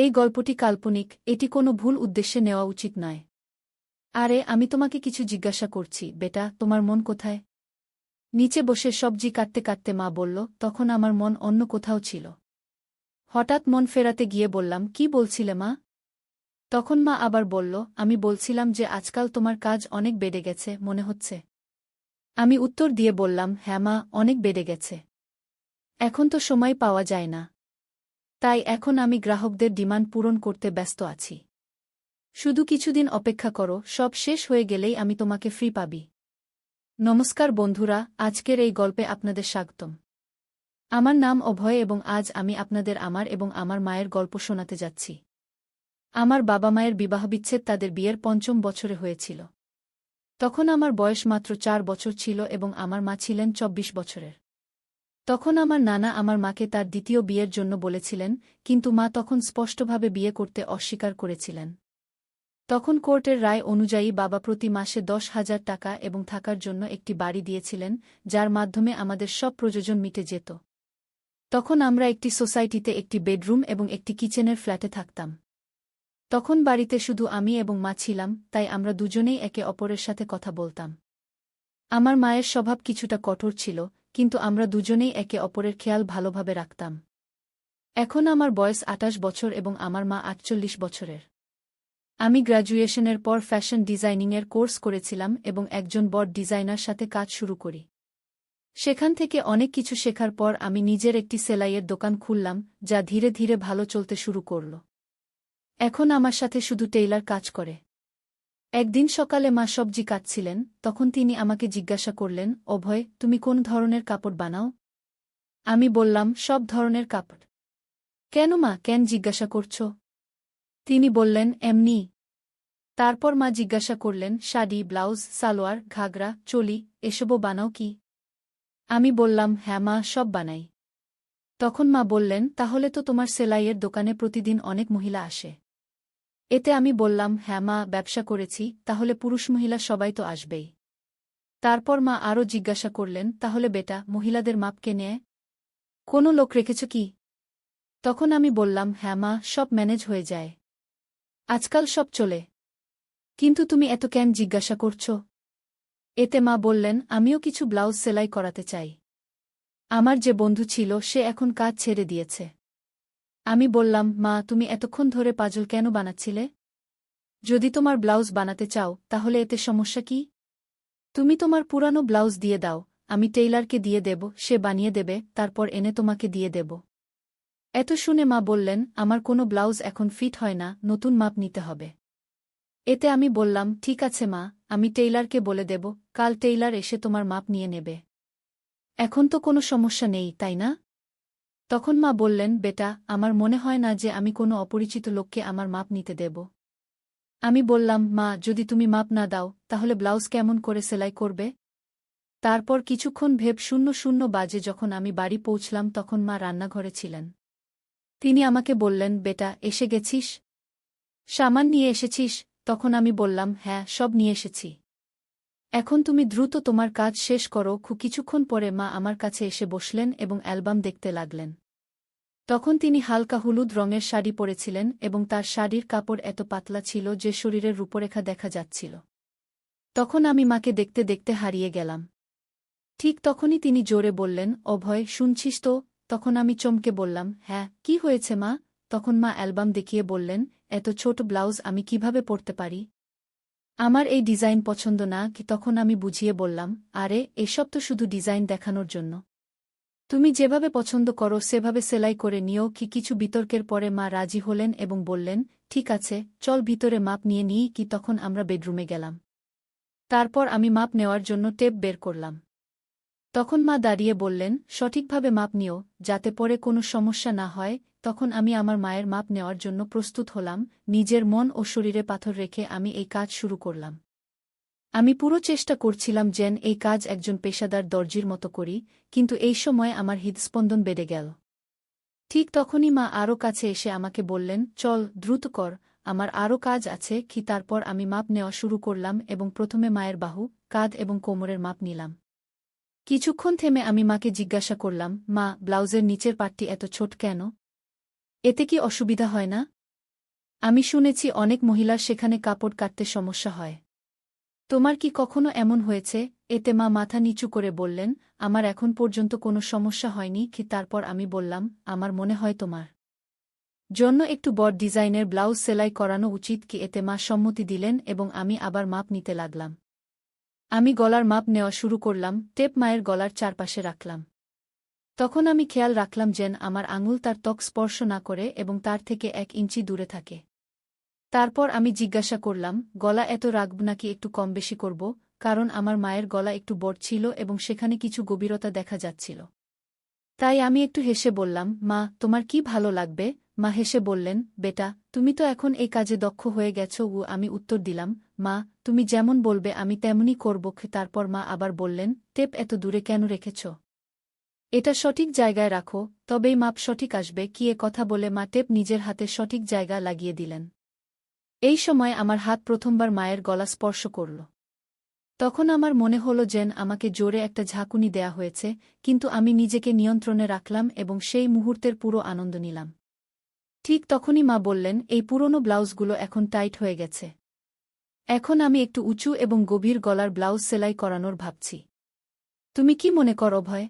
এই গল্পটি কাল্পনিক, এটি কোনো ভুল উদ্দেশ্যে নেওয়া উচিত নয়। আরে আমি তোমাকে কিছু জিজ্ঞাসা করছি, বেটা, তোমার মন কোথায়? নিচে বসে সবজি কাটতে কাটতে মা বলল, তখন আমার মন অন্য কোথাও ছিল। হঠাৎ মন ফেরাতে গিয়ে বললাম, কি বলছিলে মা? তখন মা আবার বলল, আমি বলছিলাম যে আজকাল তোমার কাজ অনেক বেড়ে গেছে মনে হচ্ছে। আমি উত্তর দিয়ে বললাম, হ্যাঁ মা, অনেক বেড়ে গেছে। এখন তো সময় পাওয়া যায় না। তাই এখন আমি গ্রাহকদের ডিমান্ড পূরণ করতে ব্যস্ত আছি। শুধু কিছুদিন অপেক্ষা করো, সব শেষ হয়ে গেলেই আমি তোমাকে ফ্রি পাবি। নমস্কার বন্ধুরা, আজকের এই গল্পে আপনাদের স্বাগতম। আমার নাম অভয় এবং আজ আমি আপনাদের আমার এবং আমার মায়ের গল্প শোনাতে যাচ্ছি। আমার বাবা মায়ের বিবাহবিচ্ছেদ তাদের বিয়ের ৫ম বছরে হয়েছিল। তখন আমার বয়স মাত্র ৪ বছর ছিল এবং আমার মা ছিলেন ২৪ বছরের। তখন আমার নানা আমার মাকে তার দ্বিতীয় বিয়ের জন্য বলেছিলেন, কিন্তু মা তখন স্পষ্টভাবে বিয়ে করতে অস্বীকার করেছিলেন। তখন কোর্টের রায় অনুযায়ী বাবা প্রতি মাসে ১০,০০০ টাকা এবং থাকার জন্য একটি বাড়ি দিয়েছিলেন, যার মাধ্যমে আমাদের সব প্রয়োজন মিটে যেত। তখন আমরা একটি সোসাইটিতে একটি বেডরুম এবং একটি কিচেনের ফ্ল্যাটে থাকতাম। তখন বাড়িতে শুধু আমি এবং মা ছিলাম, তাই আমরা দুজনেই একে অপরের সাথে কথা বলতাম। আমার মায়ের স্বভাব কিছুটা কঠোর ছিল, কিন্তু আমরা দুজনেই একে অপরের খেয়াল ভালোভাবে রাখতাম। এখন আমার বয়স ২৮ বছর এবং আমার মা ৪৮ বছরের। আমি গ্র্যাজুয়েশনের পর ফ্যাশন ডিজাইনিংয়ের কোর্স করেছিলাম এবং একজন বড ডিজাইনার সাথে কাজ শুরু করি। সেখান থেকে অনেক কিছু শেখার পর আমি নিজের একটি সেলাইয়ের দোকান খুললাম, যা ধীরে ধীরে ভালো চলতে শুরু করল। এখন আমার সাথে শুধু টেইলার কাজ করে। একদিন সকালে মা সবজি কাটছিলেন, তখন তিনি আমাকে জিজ্ঞাসা করলেন, অভয়, তুমি কোন ধরনের কাপড় বানাও? আমি বললাম, সব ধরনের কাপড়। কেন মা, কেন জিজ্ঞাসা করছ? তিনি বললেন, এমনি। তারপর মা জিজ্ঞাসা করলেন, শাড়ি, ব্লাউজ, সালোয়ার, ঘাগরা, চোলি, এসবও বানাও কি? আমি বললাম, হ্যাঁ মা, সব বানাই। তখন মা বললেন, তাহলে তো তোমার সেলাইয়ের দোকানে প্রতিদিন অনেক মহিলা আসে। এতে আমি বললাম, হ্যাঁ মা, ব্যবসা করেছি, তাহলে পুরুষ মহিলা সবাই তো আসবেই। তারপর মা আরও জিজ্ঞাসা করলেন, তাহলে বেটা, মহিলাদের মাপ কে নেয়? কোনো লোক রেখেছ কি? তখন আমি বললাম, হ্যাঁ মা, সব ম্যানেজ হয়ে যায়। আজকাল সব চলে। কিন্তু তুমি এত কেন জিজ্ঞাসা করছ? এতে মা বললেন, আমিও কিছু ব্লাউজ সেলাই করাতে চাই। আমার যে বন্ধু ছিল সে এখন কাজ ছেড়ে দিয়েছে। আমি বললাম, মা, তুমি এতক্ষণ ধরে পাজল কেন বানাচ্ছিলে? যদি তোমার ব্লাউজ বানাতে চাও, তাহলে এতে সমস্যা কি? তুমি তোমার পুরানো ব্লাউজ দিয়ে দাও, আমি টেইলারকে দিয়ে দেব, সে বানিয়ে দেবে, তারপর এনে তোমাকে দিয়ে দেব। এত শুনে মা বললেন, আমার কোনো ব্লাউজ এখন ফিট হয় না, নতুন মাপ নিতে হবে। এতে আমি বললাম, ঠিক আছে মা, আমি টেইলারকে বলে দেব, কাল টেইলার এসে তোমার মাপ নিয়ে নেবে। এখন তো কোনো সমস্যা নেই, তাই না? তখন মা বললেন, বেটা, আমার মনে হয় না যে আমি কোনো অপরিচিত লোককে আমার মাপ নিতে দেব। আমি বললাম, মা, যদি তুমি মাপ না দাও, তাহলে ব্লাউজ কেমন করে সেলাই করবে? তারপর কিছুক্ষণ ভেব ০০ বাজে যখন আমি বাড়ি পৌঁছলাম তখন মা রান্নাঘরে ছিলেন। তিনি আমাকে বললেন, বেটা, এসে গেছিস? সামান নিয়ে এসেছিস? তখন আমি বললাম, হ্যাঁ, সব নিয়ে এসেছি। এখন তুমি দ্রুত তোমার কাজ শেষ করো। কিছুক্ষণ পরে মা আমার কাছে এসে বসলেন এবং অ্যালবাম দেখতে লাগলেন। তখন তিনি হালকা হলুদ রঙের শাড়ি পরেছিলেন এবং তার শাড়ির কাপড় এত পাতলা ছিল যে শরীরের রূপরেখা দেখা যাচ্ছিল। তখন আমি মাকে দেখতে দেখতে হারিয়ে গেলাম। ঠিক তখনই তিনি জোরে বললেন, অভয়, শুনছিস তো? তখন আমি চমকে বললাম, হ্যাঁ, কি হয়েছে মা? তখন মা অ্যালবাম দেখিয়ে বললেন, এত ছোট ব্লাউজ আমি কিভাবে পরতে পারি? আমার এই ডিজাইন পছন্দ না কি? তখন আমি বুঝিয়ে বললাম, আরে, এসব তো শুধু ডিজাইন দেখানোর জন্য। তুমি যেভাবে পছন্দ করো সেভাবে সেলাই করে নিও কি? কিছু বিতর্কের পরে মা রাজি হলেন এবং বললেন, ঠিক আছে, চল ভিতরে মাপ নিয়ে নিই কি? তখন আমরা বেডরুমে গেলাম। তারপর আমি মাপ নেওয়ার জন্য টেপ বের করলাম। তখন মা দাঁড়িয়ে বললেন, সঠিকভাবে মাপ নিও, যাতে পরে কোনো সমস্যা না হয়। তখন আমি আমার মায়ের মাপ নেওয়ার জন্য প্রস্তুত হলাম। নিজের মন ও শরীরে পাথর রেখে আমি এই কাজ শুরু করলাম। আমি পুরো চেষ্টা করছিলাম যেন এই কাজ একজন পেশাদার দর্জির মতো করি, কিন্তু এই সময় আমার হৃদস্পন্দন বেড়ে গেল। ঠিক তখনই মা আরও কাছে এসে আমাকে বললেন, চল, দ্রুত কর, আমার আরও কাজ আছে কি? তারপর আমি মাপ নেওয়া শুরু করলাম এবং প্রথমে মায়ের বাহু, কাঁধ এবং কোমরের মাপ নিলাম। কিছুক্ষণ থেমে আমি মাকে জিজ্ঞাসা করলাম, মা, ব্লাউজের নিচের পাটটি এত ছোট কেন? এতে কি অসুবিধা হয় না? আমি শুনেছি অনেক মহিলার সেখানে কাপড় কাটতে সমস্যা হয়। তোমার কি কখনো এমন হয়েছে? এতে মা মাথা নিচু করে বললেন, আমার এখন পর্যন্ত কোনো সমস্যা হয়নি। তারপর আমি বললাম, আমার মনে হয় তোমার জন্য একটু বড় ডিজাইনের ব্লাউজ সেলাই করানো উচিত কি? এতে মা সম্মতি দিলেন এবং আমি আবার মাপ নিতে লাগলাম। আমি গলার মাপ নেওয়া শুরু করলাম, টেপ মায়ের গলার চারপাশে রাখলাম। তখন আমি খেয়াল রাখলাম যেন আমার আঙুল তার ত্বক স্পর্শ না করে এবং তার থেকে 1 ইঞ্চি দূরে থাকে। তারপর আমি জিজ্ঞাসা করলাম, গলা এত রাখব নাকি একটু কম বেশি করব? কারণ আমার মায়ের গলা একটু বড় ছিল এবং সেখানে কিছু গভীরতা দেখা যাচ্ছিল। তাই আমি একটু হেসে বললাম, মা, তোমার কি ভালো লাগবে? মা হেসে বললেন, বেটা, তুমি তো এখন এই কাজে দক্ষ হয়ে গেছো। আমি উত্তর দিলাম, মা, তুমি যেমন বলবে আমি তেমনই করব। তারপর মা আবার বললেন, টেপ এত দূরে কেন রেখেছ? এটা সঠিক জায়গায় রাখো, তবেই মাপ সঠিক আসবে। কি? এ কথা বলে মা টেপ নিজের হাতে সঠিক জায়গা লাগিয়ে দিলেন। এই সময় আমার হাত প্রথমবার মায়ের গলা স্পর্শ করল। তখন আমার মনে হলো যেন আমাকে জোরে একটা ঝাঁকুনি দেয়া হয়েছে, কিন্তু আমি নিজেকে নিয়ন্ত্রণে রাখলাম এবং সেই মুহূর্তের পুরো আনন্দ নিলাম। ঠিক তখনই মা বললেন, এই পুরনো ব্লাউজগুলো এখন টাইট হয়ে গেছে। এখন আমি একটু উঁচু এবং গভীর গলার ব্লাউজ সেলাই করানোর ভাবছি। তুমি কি মনে করো ভয়?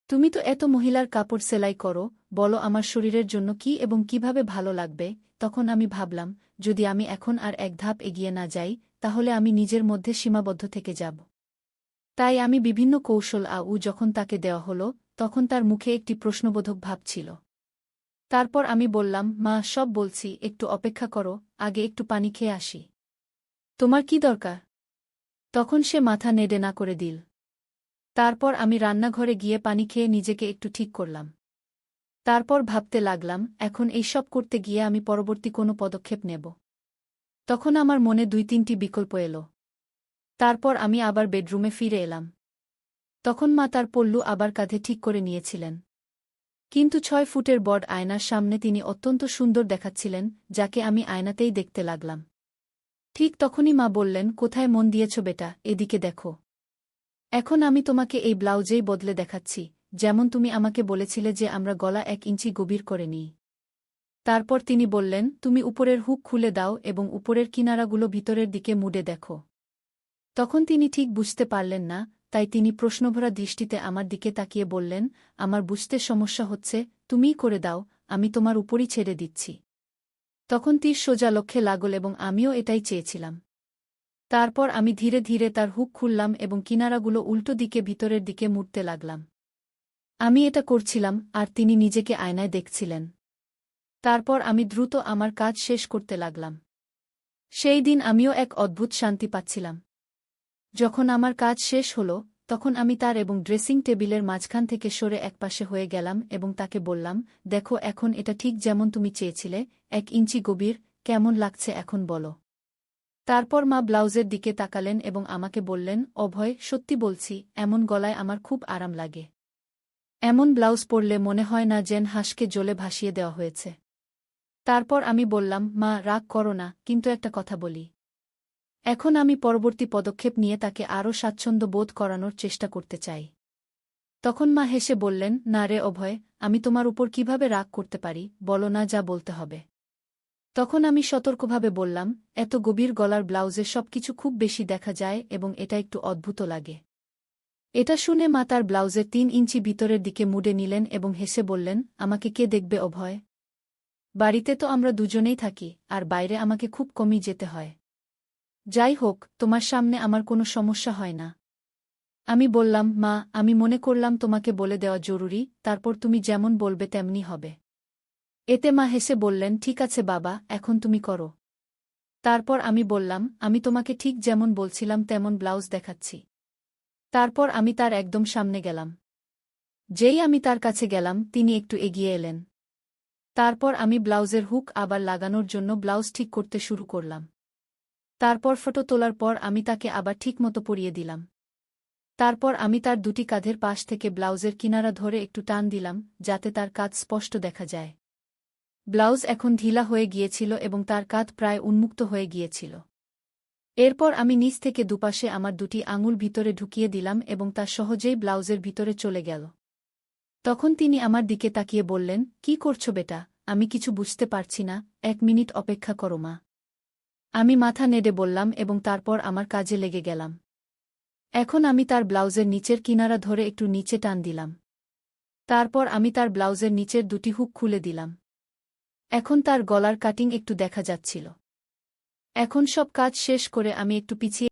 তুমি তো এত মহিলার কাপড় সেলাই করো, বলো আমার শরীরের জন্য কি এবং কিভাবে ভালো লাগবে? তখন আমি ভাবলাম, যদি আমি এখন আর এক ধাপ এগিয়ে না যাই, তাহলে আমি নিজের মধ্যে সীমাবদ্ধ থেকে যাব। তাই আমি বিভিন্ন কৌশল যখন তাকে দেওয়া হলো, তখন তার মুখে একটি প্রশ্নবোধক ভাব ছিল। তারপর আমি বললাম, মা, সব বলছি, একটু অপেক্ষা করো, আগে একটু পানি খেয়ে আসি। তোমার কি দরকার? তখন সে মাথা নেড়ে না করে দিল। তারপর আমি রান্নাঘরে গিয়ে পানি খেয়ে নিজেকে একটু ঠিক করলাম। তারপর ভাবতে লাগলাম, এখন এই সব করতে গিয়ে আমি পরবর্তী কোনো পদক্ষেপ নেব। তখন আমার মনে 2-3টি বিকল্প এলো। তারপর আমি আবার বেডরুমে ফিরে এলাম। তখন মা তার পল্লু আবার কাঁধে ঠিক করে নিয়েছিলেন। কিন্তু 6 ফুটের বড় আয়নার সামনে তিনি অত্যন্ত সুন্দর দেখাচ্ছিলেন, যাকে আমি আয়নাতেই দেখতে লাগলাম। ঠিক তখনই মা বললেন, কোথায় মন দিয়েছ বেটা? এদিকে দেখো। এখন আমি তোমাকে এই ব্লাউজেই বদলে দেখাচ্ছি, যেমন তুমি আমাকে বলেছিলে যে আমরা গলা 1 ইঞ্চি গভীর করে নিই। তারপর তিনি বললেন, তুমি উপরের হুক খুলে দাও এবং উপরের কিনারাগুলো ভিতরের দিকে মুড়ে দেখো। তখন তিনি ঠিক বুঝতে পারলেন না, তাই তিনি প্রশ্নভরা দৃষ্টিতে আমার দিকে তাকিয়ে বললেন, আমার বুঝতে সমস্যা হচ্ছে, তুমিই করে দাও, আমি তোমার উপরই ছেড়ে দিচ্ছি। তখন তীর সোজা লক্ষ্যে লাগল এবং আমিও এটাই চেয়েছিলাম। তারপর আমি ধীরে ধীরে তার হুক খুললাম এবং কিনারাগুলো উল্টো দিকে ভিতরের দিকে মুড়তে লাগলাম। আমি এটা করছিলাম আর তিনি নিজেকে আয়নায় দেখছিলেন। তারপর আমি দ্রুত আমার কাজ শেষ করতে লাগলাম। সেই দিন আমিও এক অদ্ভুত শান্তি পাচ্ছিলাম। যখন আমার কাজ শেষ হল, তখন আমি তার এবং ড্রেসিং টেবিলের মাঝখান থেকে সরে একপাশে হয়ে গেলাম এবং তাকে বললাম, দেখো, এখন এটা ঠিক যেমন তুমি চেয়েছিলে, 1 ইঞ্চি গভীর। কেমন লাগছে এখন বলো? তারপর মা ব্লাউজের দিকে তাকালেন এবং আমাকে বললেন, অভয়, সত্যি বলছি, এমন গলায় আমার খুব আরাম লাগে। এমন ব্লাউজ পরলে মনে হয় না যেন হাঁসকে জলে ভাসিয়ে দেওয়া হয়েছে। তারপর আমি বললাম, মা, রাগ করো না, কিন্তু একটা কথা বলি। এখন আমি পরবর্তী পদক্ষেপ নিয়ে তাকে আরও স্বাচ্ছন্দ্য বোধ করানোর চেষ্টা করতে চাই। তখন মা হেসে বললেন, না রে অভয়, আমি তোমার উপর কিভাবে রাগ করতে পারি? বলো না, যা বলতে হবে। তখন আমি সতর্কভাবে বললাম, এত গভীর গলার ব্লাউজে সবকিছু খুব বেশি দেখা যায় এবং এটা একটু অদ্ভুত লাগে। এটা শুনে মা তার ব্লাউজের 3 ইঞ্চি ভিতরের দিকে মুড়ে নিলেন এবং হেসে বললেন, আমাকে কে দেখবে অভয়? বাড়িতে তো আমরা দুজনেই থাকি, আর বাইরে আমাকে খুব কমই যেতে হয়। যাই হোক, তোমার সামনে আমার কোনো সমস্যা হয় না। আমি বললাম, মা, আমি মনে করলাম তোমাকে বলে দেওয়া জরুরি, তারপর তুমি যেমন বলবে তেমনি হবে। এতে মা হেসে বললেন, ঠিক আছে বাবা, এখন তুমি করো। তারপর আমি বললাম, আমি তোমাকে ঠিক যেমন বলছিলাম তেমন ব্লাউজ দেখাচ্ছি। তারপর আমি তার একদম সামনে গেলাম। যেই আমি তার কাছে গেলাম, তিনি একটু এগিয়ে এলেন। তারপর আমি ব্লাউজের হুক আবার লাগানোর জন্য ব্লাউজ ঠিক করতে শুরু করলাম। তারপর ফটো তোলার পর আমি তাকে আবার ঠিকমতো পরিয়ে দিলাম। তারপর আমি তার দুটি কাঁধের পাশ থেকে ব্লাউজের কিনারা ধরে একটু টান দিলাম, যাতে তার কাঁধ স্পষ্ট দেখা যায়। ব্লাউজ এখন ঢিলা হয়ে গিয়েছিল এবং তার কাঁধ প্রায় উন্মুক্ত হয়ে গিয়েছিল। এরপর আমি নিচ থেকে দুপাশে আমার দুটি আঙুল ভিতরে ঢুকিয়ে দিলাম এবং তা সহজেই ব্লাউজের ভিতরে চলে গেল। তখন তিনি আমার দিকে তাকিয়ে বললেন, কি করছো বেটা? আমি কিছু বুঝতে পারছি না, 1 মিনিট অপেক্ষা করো মা। আমি মাথা নেড়ে বললাম এবং তারপর আমার কাজে লেগে গেলাম। এখন আমি তার ব্লাউজের নিচের কিনারা ধরে একটু নিচে টান দিলাম। তারপর আমি তার ব্লাউজের নিচের 2টি হুক খুলে দিলাম। এখন তার গলার কাটিং একটু দেখা যাচ্ছিল। এখন সব কাজ শেষ করে আমি একটু পিছিয়ে